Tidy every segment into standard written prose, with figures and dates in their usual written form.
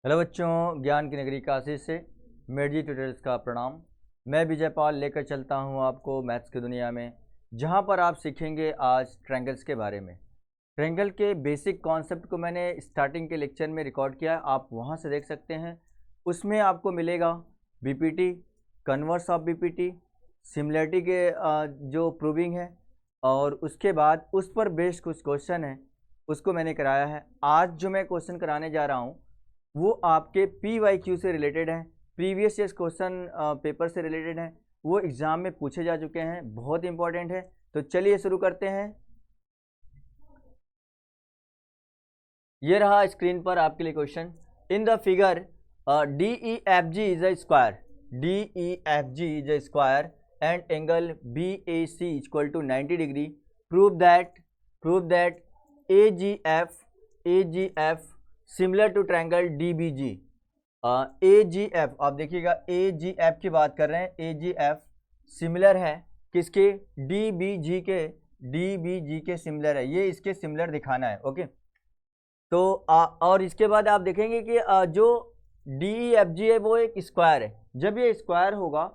Hello बच्चों, ज्ञान की नगरी काशी से मेडजी ट्यूटोरियल्स का प्रणाम। मैं विजय पाल लेकर चलता हूं आपको मैथ्स की दुनिया में, जहां पर आप सीखेंगे आज ट्रायंगल्स के बारे में। ट्रायंगल के बेसिक कॉन्सेप्ट को मैंने स्टार्टिंग के लेक्चर में रिकॉर्ड किया है, आप वहां से देख सकते हैं। उसमें आपको मिलेगा BPT, converse of BPT, similarity के जो प्रूविंग है, और उसके बाद उस पर बेस्ड कुछ क्वेश्चन है, उसको मैंने कराया है। आज जो मैं क्वेश्चन कराने जा रहा हूँ वो आपके PYQ से रिलेटेड है, प्रीवियस ईयर्स क्वेश्चन पेपर से रिलेटेड है, वो एग्जाम में पूछे जा चुके हैं, बहुत इंपॉर्टेंट है। तो चलिए शुरू करते हैं। ये रहा स्क्रीन पर आपके लिए question. In the figure DEFG is a square, DEFG is a square and angle BAC equal to 90 degree. Prove that AGF similar to triangle DBG। AGF आप देखिएगा, AGF की बात कर रहे हैं। AGF सिमिलर है किसके? DBG के सिमिलर है, ये इसके सिमिलर दिखाना है। ओके, तो और इसके बाद आप देखेंगे कि जो DEFG है वो एक स्क्वायर है। जब ये स्क्वायर होगा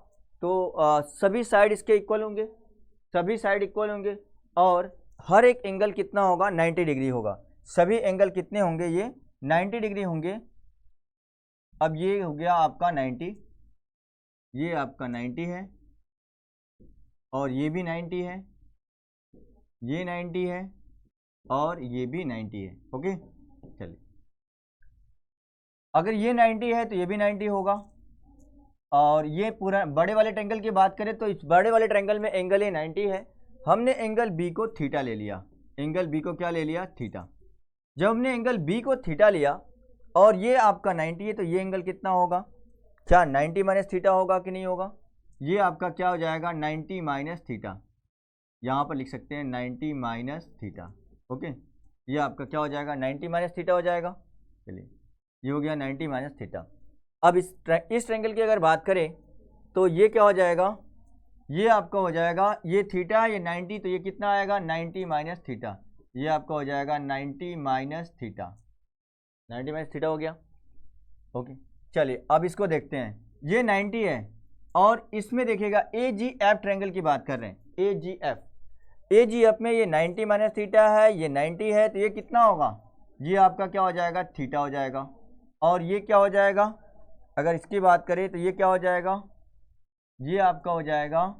तो सभी साइड इसके इक्वल होंगे, सभी साइड इक्वल होंगे, और हर एक एंगल कितना होगा? 90 डिग्री होगा। सभी एंगल कितने होंगे? ये 90 डिग्री होंगे। अब ये हो गया आपका 90, ये आपका 90 है, और ये भी 90 है, ये 90 है, और ये भी 90 है। ओके, चलिए, अगर ये 90 है तो ये भी 90 होगा। और ये पूरा बड़े वाले ट्रायंगल की बात करें तो इस बड़े वाले ट्रायंगल में एंगल ये 90 है, हमने एंगल बी को थीटा ले लिया। एंगल बी को क्या ले लिया? थीटा। जब हमने एंगल बी को थीटा लिया और ये आपका 90 है, तो ये एंगल कितना होगा? क्या 90 माइनस थीटा होगा कि नहीं होगा? ये आपका क्या हो जाएगा? 90 माइनस थीटा। यहाँ पर लिख सकते हैं 90 माइनस थीटा। ओके, ये आपका क्या हो जाएगा? 90 माइनस थीटा हो जाएगा। चलिए, ये हो गया 90 माइनस थीटा। अब इस ट्रायंगल की अगर बात करें तो ये क्या हो जाएगा? ये आपका हो जाएगा, ये थीटा, ये 90, तो ये कितना आएगा? 90 माइनस थीटा। ये आपका हो जाएगा 90 माइनस थीटा। 90 माइनस थीटा हो गया। ओके, चलिए अब इसको देखते हैं। ये 90 है, और इसमें देखिएगा AGF ट्रायंगल की बात कर रहे हैं। AGF में ये 90 माइनस थीटा है, ये 90 है, तो ये कितना होगा? ये आपका क्या हो जाएगा? थीटा हो जाएगा। और ये क्या हो जाएगा? अगर इसकी बात करें तो ये क्या हो जाएगा? ये आपका हो जाएगा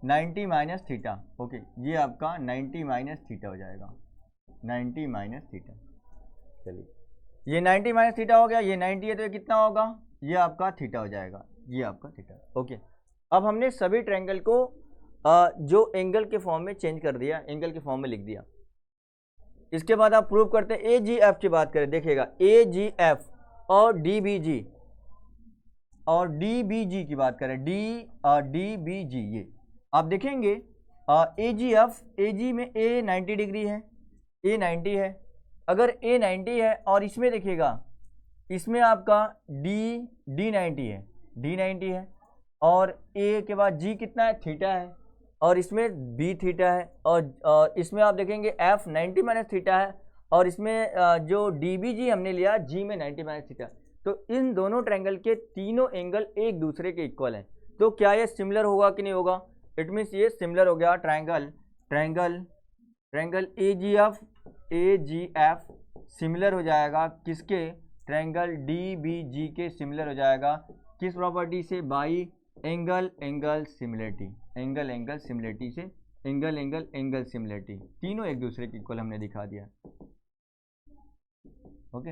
90 माइनस थीटा। ओके, ये आपका 90 माइनस थीटा हो जाएगा, 90 माइनस थीटा। चलिए, ये 90 माइनस थीटा हो गया, ये 90 है, तो ये कितना होगा? ये आपका थीटा हो जाएगा, ये आपका थीटा। ओके, अब हमने सभी ट्रायंगल को जो एंगल के फॉर्म में चेंज कर दिया, एंगल के फॉर्म में लिख दिया। इसके बाद आप प्रूव करते हैं। AGF की बात करें, देखिएगा AGF और DBG की बात करें, DBG, ये आप देखेंगे AG में A 90 डिग्री है, A 90 है। अगर A 90 है और इसमें देखिएगा, इसमें आपका D 90 है, D 90 है, और A के बाद G कितना है? थीटा है, और इसमें B थीटा है, और इसमें आप देखेंगे F 90 माइनस थीटा है, और इसमें जो DBG हमने लिया G में 90 माइनस थीटा। तो इन दोनों ट्रायंगल के तीनों एंगल एक दूसरे के इक्वल हैं। तो क्या ये सिमिलर होगा कि नहीं होगा? इट मीन्स ये सिमिलर हो गया। ट्रायंगल AGF सिमिलर हो जाएगा किसके? ट्रायंगल DBG के सिमिलर हो जाएगा। किस प्रॉपर्टी से? By angle similarity. Angle similarity से एंगल सिमिलरिटी, तीनों एक दूसरे के इक्वल हमने दिखा दिया। ओके,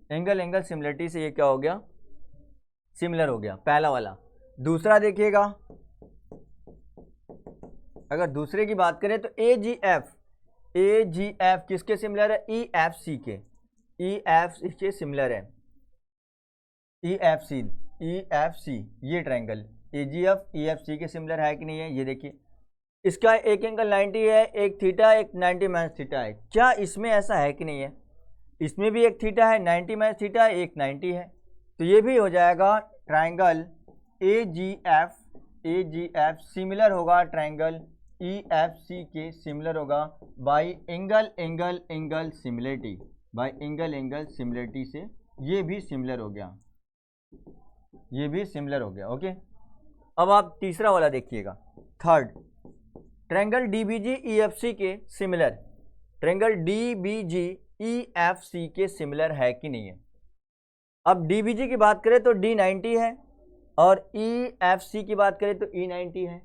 एंगल सिमिलरिटी से ये क्या हो गया? सिमिलर हो गया, पहला वाला। दूसरा देखिएगा, अगर दूसरे की बात करें तो AGF किसके सिमिलर है? EFC के सिमिलर है। EFC ये ट्रायंगल AGF EFC के सिमिलर है कि नहीं है? ये देखिए, इसका एक एंगल 90 है, एक थीटा, एक 90 माइनस थीटा है। क्या इसमें ऐसा है कि नहीं है? इसमें भी एक थीटा है, 90 माइनस थीटा है, एक 90 है। तो ये भी हो जाएगा ट्रायंगल AGF सिमिलर होगा ट्रायंगल EFC के सिमिलर होगा by angle similarity, by angle similarity से ये भी सिमिलर हो गया, ये भी सिमिलर हो गया। ओके, अब आप तीसरा वाला देखिएगा, थर्ड, ट्रायंगल डीबीजी ईएफसी के सिमिलर, ट्रायंगल डीबीजी ईएफसी के सिमिलर है कि नहीं है। अब डीबीजी की बात करें तो D90 है, और ईएफसी की बात करें तो E90 है,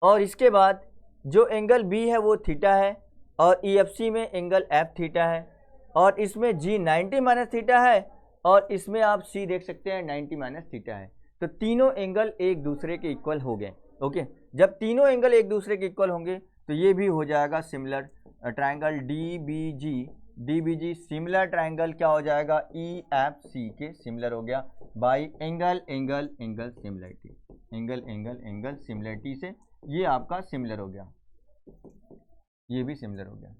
और इसके बाद जो एंगल बी है वो थीटा है, और ईएफसी में एंगल एफ थीटा है, और इसमें G90 माइनस थीटा है, और इसमें आप सी देख सकते हैं 90 माइनस थीटा है। तो तीनों एंगल एक दूसरे के इक्वल हो गए। ओके, जब तीनों एंगल एक दूसरे के इक्वल होंगे तो ये भी हो जाएगा similar triangle DBG similar triangle क्या हो जाएगा, ईएफसी के सिमिलर हो गया bye angle angle angle similarity, angle angle angle similarity से ये आपका सिमिलर हो गया, ये भी सिमिलर हो गया।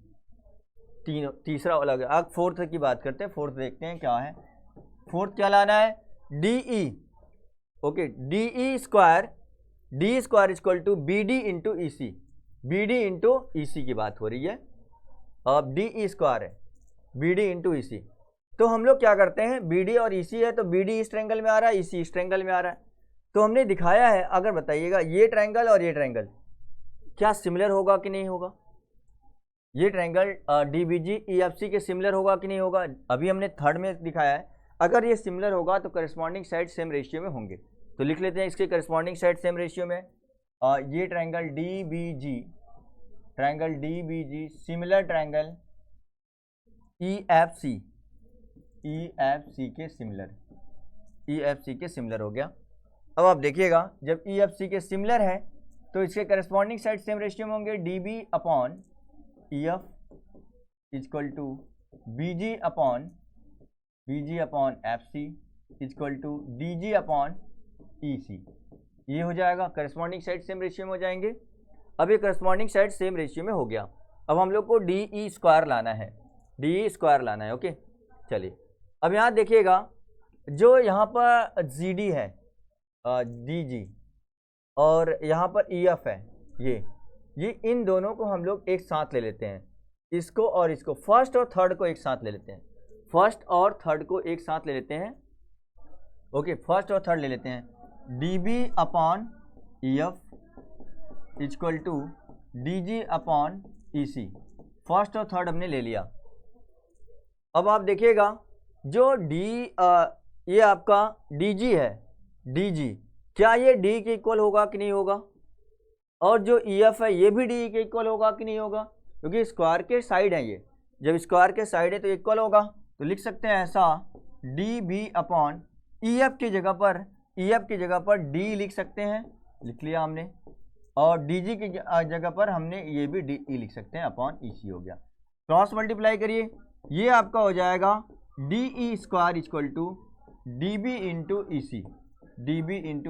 तीनों, तीसरा वाला गया। अब फोर्थ की बात करते हैं, फोर्थ देखते हैं क्या है। फोर्थ क्या लाना है, DE। Okay, DE square, D square equal to BD into EC, BD into EC की बात हो रही है। अब DE स्क्वायर है BD इंटू EC, तो हम लोग क्या करते हैं, BD और EC है तो BD इस ट्रायंगल में आ रहा है, EC इस ट्रायंगल में आ रहा है, तो हमने दिखाया है। अगर बताइएगा ये ट्रायंगल और ये ट्रायंगल क्या सिमिलर होगा कि नहीं होगा, ये ट्रायंगल DBG EFC के सिमिलर होगा कि नहीं होगा। अभी हमने थर्ड में दिखाया है, अगर ये सिमिलर होगा तो करस्पॉन्डिंग साइड सेम रेशियो में होंगे। तो लिख लेते हैं इसके करस्पॉन्डिंग साइड सेम रेशियो में। ये triangle DBG similar triangle EFC के सिमिलर हो गया। अब आप देखिएगा जब EFC के सिमिलर है तो इसके करस्पॉन्डिंग साइड सेम रेशियो में होंगे, DB upon EF equal to BG upon FC equal to DG upon EC, ये हो जाएगा। करस्पॉन्डिंग साइड सेम रेशियो में हो जाएंगे। अब ये करस्पॉन्डिंग साइड सेम रेशियो में हो गया। अब हम लोग को DE स्क्वायर लाना है, DE स्क्वायर लाना है। ओके, चलिए अब यहाँ देखिएगा, जो यहाँ पर GD है DG और यहाँ पर EF है, ये इन दोनों को हम लोग एक साथ ले लेते हैं, इसको और इसको, फर्स्ट और थर्ड को एक साथ ले लेते हैं, फर्स्ट और थर्ड को एक साथ ले लेते हैं। ओके, फर्स्ट और थर्ड ले लेते हैं, DB upon EF equal to DG upon EC, first और थर्ड हमने ले लिया। अब आप देखिएगा जो ये आपका DG है, DG क्या ये D के इक्वल होगा कि नहीं होगा, और जो EF है ये भी D के इक्वल होगा कि नहीं होगा, क्योंकि स्क्वायर के साइड है ये, जब स्क्वायर के साइड है तो इक्वल होगा। तो लिख सकते हैं ऐसा, DB अपॉन EF की जगह पर D लिख सकते हैं, लिख लिया हमने, और DG की जगह पर हमने ये भी DE लिख सकते हैं, अपॉन EC हो गया। क्रॉस मल्टीप्लाई करिए, ये आपका हो जाएगा DE square equal to DB into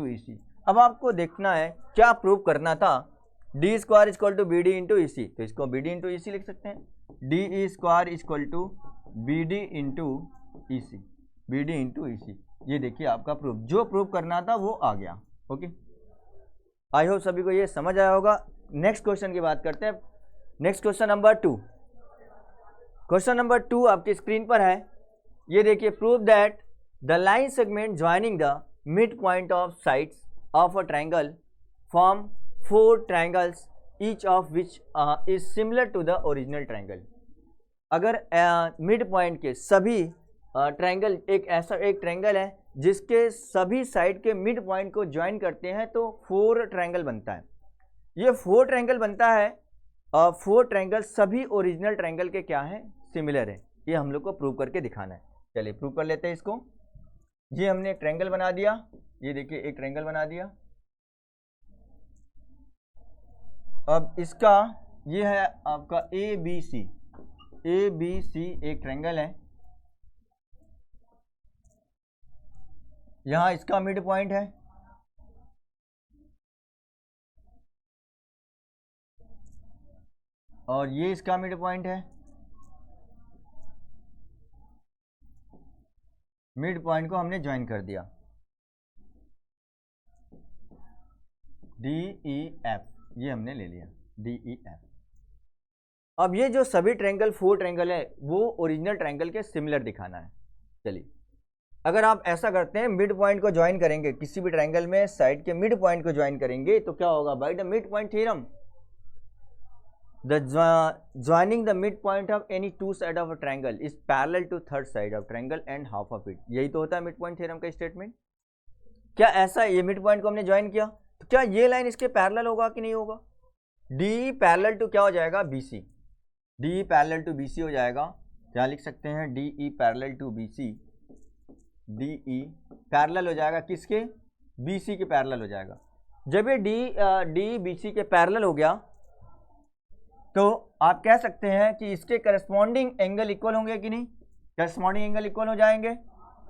EC। अब आपको देखना है क्या प्रूव करना था, D square equal to BD into EC, तो इसको BD इंटू EC लिख सकते हैं, DE square equal to BD into EC। ये देखिए आपका प्रूफ, जो प्रूव करना था वो आ गया। ओके, आई होप सभी को ये समझ आया होगा। नेक्स्ट क्वेश्चन की बात करते हैं। Next question number 2, question number 2 आपकी स्क्रीन पर है। ये देखिए, prove that the line segment joining the mid point of sides of a triangle form 4 triangles each of which is similar to the original triangle. अगर mid point के सभी triangle, एक ऐसा एक ट्रायंगल है जिसके सभी साइड के मिड पॉइंट को ज्वाइन करते हैं तो 4 ट्रायंगल बनता है। ये 4 ट्रायंगल बनता है, 4 ट्रायंगल सभी ओरिजिनल ट्रायंगल के क्या है, सिमिलर है। ये हम लोग को प्रूव करके दिखाना है। चलिए प्रूव कर लेते हैं इसको। ये हमने एक ट्रायंगल बना दिया, ये देखिए एक ट्रायंगल बना दिया। अब इसका ये है आपका ABC एक ट्रायंगल है। यहाँ इसका मिड पॉइंट है, और ये इसका मिड पॉइंट है। मिड पॉइंट को हमने ज्वाइन कर दिया, DEF, ये हमने ले लिया DEF। अब ये जो सभी ट्रायंगल 4 ट्रायंगल है वो ओरिजिनल ट्रायंगल के सिमिलर दिखाना है। चलिए अगर आप ऐसा करते हैं, मिड पॉइंट को ज्वाइन करेंगे, किसी भी ट्रायंगल में साइड के मिड पॉइंट को ज्वाइन करेंगे तो क्या होगा, by the mid point theorem the joining the mid point of any two side of a triangle is parallel to third side of triangle and half of it. यही तो होता है mid point theorem का statement. क्या ऐसा, ये mid point को हमने ज्वाइन किया तो क्या ये लाइन इसके पैरेलल होगा कि नहीं होगा? डी पैरेलल टू क्या हो जाएगा, BC. D parallel to BC हो जाएगा। क्या लिख सकते हैं, D E parallel to BC. D E parallel हो जाएगा किसके, बीसी के पैरेलल हो जाएगा। जब ये डी बीसी के पैरेलल हो गया तो आप कह सकते हैं कि इसके करस्पॉन्डिंग एंगल इक्वल होंगे कि नहीं, करस्पॉन्डिंग एंगल इक्वल हो जाएंगे।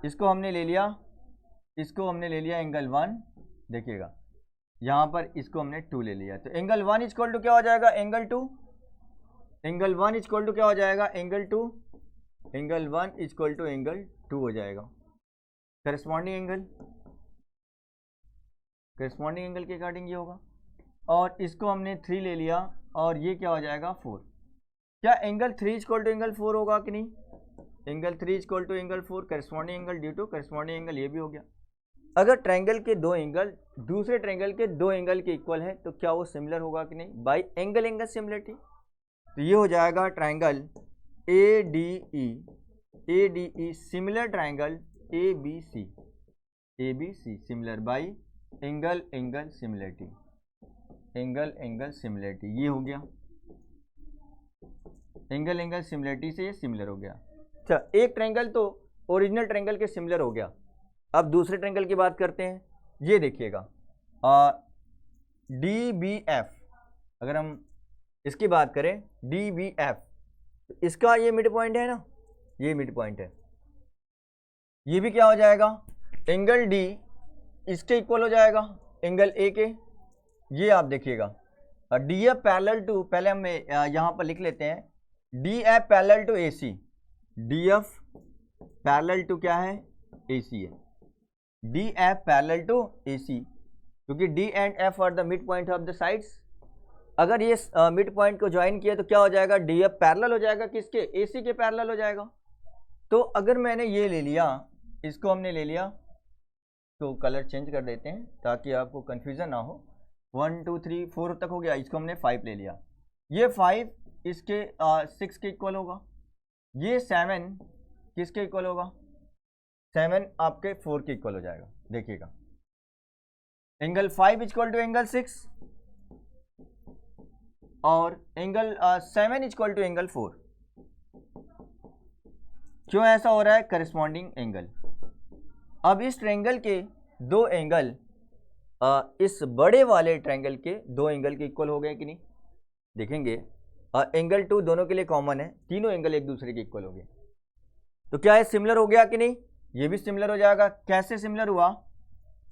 इसको हमने ले लिया, इसको हमने ले लिया एंगल 1, देखिएगा यहाँ पर इसको हमने 2 ले लिया, तो एंगल 1 इक्वल टू क्या हो जाएगा, एंगल 2। एंगल 1 इक्वल टू क्या हो जाएगा, angle 2। Angle 1 equal to angle 2 हो जाएगा। करस्पॉन्डिंग एंगल के अकॉर्डिंग ये होगा। और इसको हमने 3 ले लिया और ये क्या हो जाएगा, 4। क्या एंगल 3 इक्वल टू एंगल 4 होगा कि नहीं, angle 3 equal to angle 4, corresponding angle due to corresponding angle, ये भी हो गया। अगर ट्रायंगल के 2 एंगल दूसरे ट्रायंगल के 2 एंगल के इक्वल है तो क्या वो सिमिलर होगा कि नहीं, बाय एंगल सिमिलरिटी। तो ये हो जाएगा triangle A D E similar triangle A B C similar by angle similarity. Angle similarity ये हो गया, एंगल सिमिलरिटी से ये सिमिलर हो गया। अच्छा, एक ट्रायंगल तो ओरिजिनल ट्रायंगल के सिमिलर हो गया। अब दूसरे ट्रायंगल की बात करते हैं। ये देखिएगा डी बी एफ, अगर हम इसकी बात करें डी बी एफ, तो इसका ये मिड पॉइंट है ना, ये मिड पॉइंट है। ये भी क्या हो जाएगा, एंगल डी इसके इक्वल हो जाएगा, एंगल ए के। ये आप देखिएगा डी एफ पैरेलल टू, पहले हम यहाँ पर लिख लेते हैं, D F parallel to A C. D F parallel to क्या है, ए सी है। D F parallel to A C, क्योंकि D and F are the mid point of the sides. अगर ये मिड पॉइंट को ज्वाइन किया तो क्या हो जाएगा, डी एफ पैरेलल हो जाएगा किसके, ए सी के पैरेलल हो जाएगा। तो अगर मैंने ये ले लिया, इसको हमने ले लिया, तो कलर चेंज कर देते हैं ताकि आपको कन्फ्यूज़न ना हो। 1 2 3 4 तक हो गया, इसको हमने 5 ले लिया। ये 5 इसके 6 के इक्वल होगा। ये 7 किसके इक्वल होगा, 7 आपके 4 के इक्वल हो जाएगा। देखिएगा एंगल 5 इक्वल टू एंगल 6 और एंगल 7 इक्वल टू एंगल 4। क्यों ऐसा हो रहा है, करस्पॉन्डिंग एंगल। अब इस ट्रायंगल के 2 एंगल इस बड़े वाले ट्रायंगल के 2 एंगल के इक्वल हो गए कि नहीं, देखेंगे एंगल 2 दोनों के लिए कॉमन है, तीनों एंगल एक दूसरे के इक्वल हो गए। तो क्या ये सिमिलर हो गया कि नहीं, ये भी सिमिलर हो जाएगा। कैसे सिमिलर हुआ,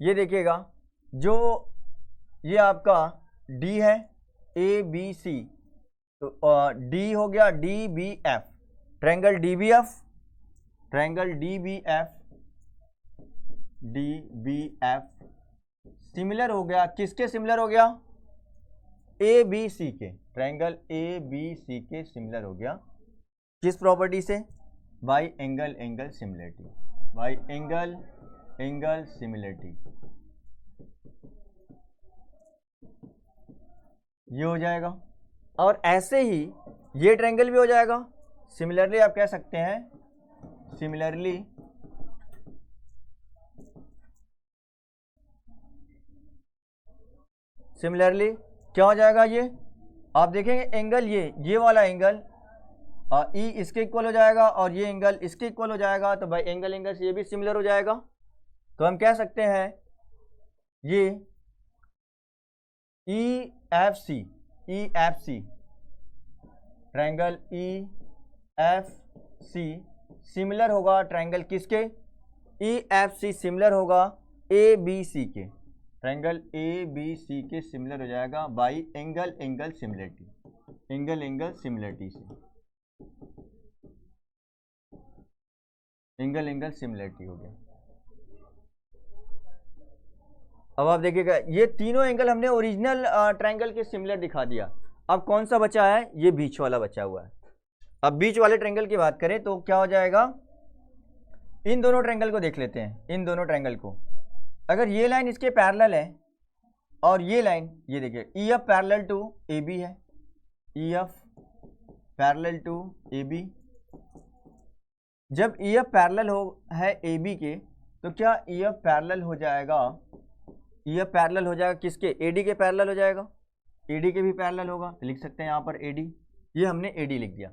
ये देखिएगा, जो ये आपका डी है ए बी सी, तो डी हो गया D B F, triangle D B F, triangle D B F similar हो गया किसके, सिमिलर हो गया ए बी सी के, ट्रायंगल ए बी सी के सिमिलर हो गया। किस प्रॉपर्टी से, bye angle similarity, bye angle similarity. ये हो जाएगा। और ऐसे ही ये ट्रायंगल भी हो जाएगा। सिमिलरली आप कह सकते हैं, सिमिलरली क्या हो जाएगा, ये आप देखेंगे एंगल ये वाला एंगल ई इसके इक्वल हो जाएगा और ये एंगल इसके इक्वल हो जाएगा। तो भाई एंगल से ये भी सिमिलर हो जाएगा। तो हम कह सकते हैं ये E F C triangle E F C similar होगा ट्रायंगल किसके, ई एफ सी सिमिलर होगा ए बी सी के, ट्रायंगल ए बी सी के सिमिलर हो जाएगा bye angle similarity, angle similarity से, एंगल सिमिलरिटी हो गया। अब आप देखिएगा ये तीनों एंगल हमने ओरिजिनल ट्रायंगल के सिमिलर दिखा दिया। अब कौन सा बचा है, ये बीच वाला बचा हुआ है। अब बीच वाले ट्रायंगल की बात करें तो क्या हो जाएगा, इन दोनों ट्रायंगल को देख लेते हैं, इन दोनों ट्रायंगल को। अगर ये लाइन इसके पैरेलल है और ये लाइन, ये देखिए E F parallel to A B है, E F parallel to A B. जब ई एफ पैरेलल हो है ए बी के, तो क्या ई एफ पैरेलल हो जाएगा, ई एफ पैरेलल हो जाएगा किसके, ए डी के पैरेलल हो जाएगा, ए डी के भी पैरेलल होगा। लिख सकते हैं यहाँ पर ए डी, ये हमने ए डी लिख दिया।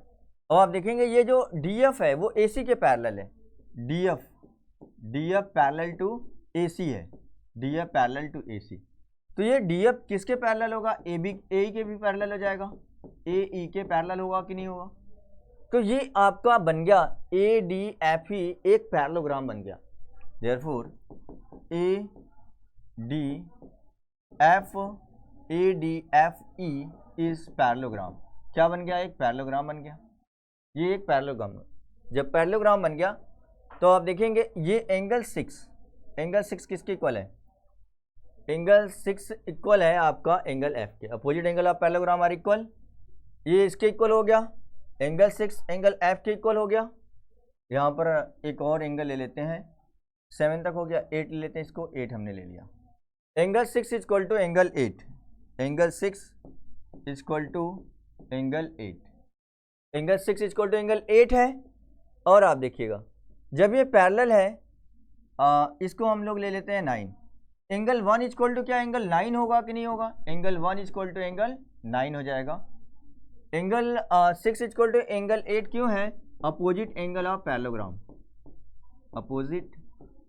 और आप देखेंगे ये जो डी एफ है वो ए सी के पैरेलल है, D F parallel to A C है, D F parallel to A सी। तो ये डी एफ किसके पैरेलल होगा, ए बी, ए ई के भी पैरेलल हो जाएगा, ए ई के पैरेलल होगा कि नहीं होगा। तो ये आपका बन गया ए डी एफ ई, एक पैरेललोग्राम बन गया। Therefore A D F E is parallelogram. क्या बन गया, एक पैरेललोग्राम बन गया। ये एक पैरेललोग्राम, जब पैरेललोग्राम बन गया तो आप देखेंगे ये एंगल 6 किसके इक्वल है, एंगल 6 इक्वल है आपका एंगल एफ के। Opposite angle of parallelogram are equal, ये इसके इक्वल हो गया, एंगल 6 एंगल एफ के इक्वल हो गया। यहाँ पर एक और एंगल ले लेते हैं, 7 तक हो गया, 8 ले लेते हैं इसको, 8 हमने ले लिया। Angle 6 equal to angle 8, angle 6 equal to angle 8, angle 6 equal to angle 8 है। और आप देखिएगा जब ये पैरेलल है, इसको हम लोग ले लेते हैं 9। एंगल 1 इक्वल टू क्या, एंगल 9 होगा कि नहीं होगा, एंगल 1 इक्वल टू एंगल 9 हो जाएगा। एंगल 6 इक्वल टू एंगल 8 क्यों है, opposite angle of parallelogram, opposite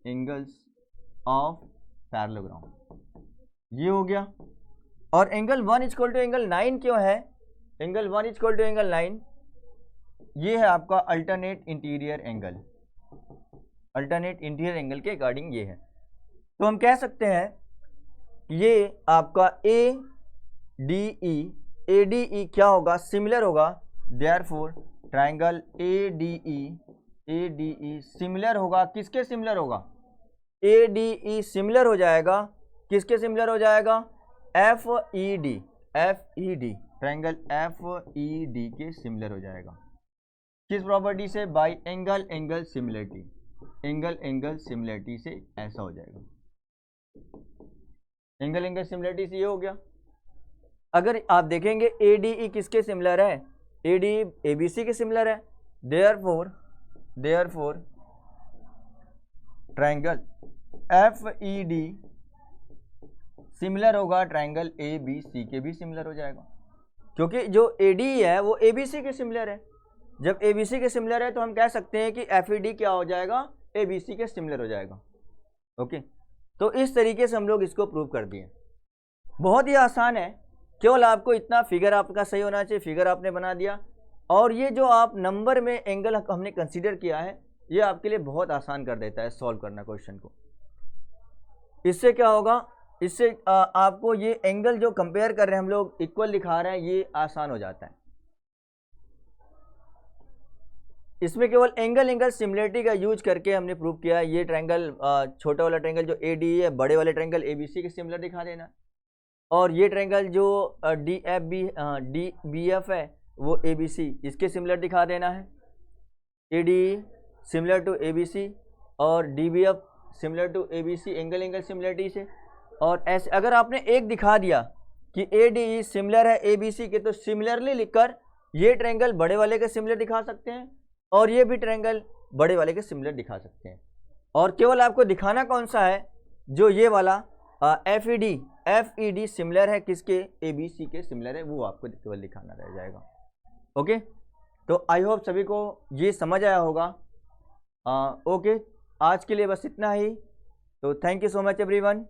angles of parallelogram, ये हो गया। और एंगल 1 इक्वल टू एंगल 9 क्यों है, एंगल 1 इक्वल टू एंगल 9, ये है आपका alternate interior angle, alternate interior angle के अकॉर्डिंग ये है। तो हम कह सकते हैं ये आपका ए डी ई क्या होगा, सिमिलर होगा। Therefore triangle A D E similar होगा, किसके सिमिलर होगा, ए डी ई सिमिलर हो जाएगा, किसके सिमिलर हो जाएगा, F E D, triangle F E D के सिमिलर हो जाएगा। किस प्रॉपर्टी से, bye angle similarity, angle similarity से ऐसा हो जाएगा, एंगल सिमिलरिटी से ये हो गया। अगर आप देखेंगे ए डी ई किसके सिमिलर है, ए डी ए बी सी के सिमिलर है। Therefore triangle F E D similar होगा ट्रायंगल ए बी सी के भी सिमिलर हो जाएगा, क्योंकि जो ए डी है वो ए बी सी के सिमिलर है। जब ए बी सी के सिमिलर है तो हम कह सकते हैं कि एफ ई डी क्या हो जाएगा, ए बी सी के सिमिलर हो जाएगा। ओके, तो इस तरीके से हम लोग इसको प्रूव कर दिए। बहुत ही आसान है, केवल आपको इतना फिगर आपका सही होना चाहिए, फिगर आपने बना दिया। और ये जो आप नंबर में एंगल हमने कंसीडर किया है, ये आपके लिए बहुत आसान कर देता है सॉल्व करना क्वेश्चन को। इससे क्या होगा, इससे आपको ये एंगल जो कंपेयर कर रहे हैं हम लोग, इक्वल दिखा रहे हैं, ये आसान हो जाता है। इसमें केवल एंगल सिमिलरिटी का यूज करके हमने प्रूव किया है। ये ट्रायंगल छोटा वाला ट्रायंगल जो ए डी है, बड़े वाले ट्रायंगल ए बी सी के सिमिलर दिखा देना। और ये ट्रायंगल जो डी बी एफ है वो ए बी सी, इसके सिमिलर दिखा देना है। A D similar to A B C और D B F similar to A B C, angle similarity से। और ऐसे अगर आपने एक दिखा दिया कि ए डी ई सिमिलर है ए बी सी के, तो सिमिलरली लिखकर ये ट्रायंगल बड़े वाले के सिमिलर दिखा सकते हैं और ये भी ट्रायंगल बड़े वाले के सिमिलर दिखा सकते हैं। और केवल आपको दिखाना कौन सा है, जो ये वाला एफ ई डी सिमिलर है किसके, ए बी सी के सिमिलर है, वो आपको केवल दिखाना रह जाएगा। ओके, तो आई होप सभी को ये समझ आया होगा। ओके, आज के लिए बस इतना ही। तो thank you so much everyone.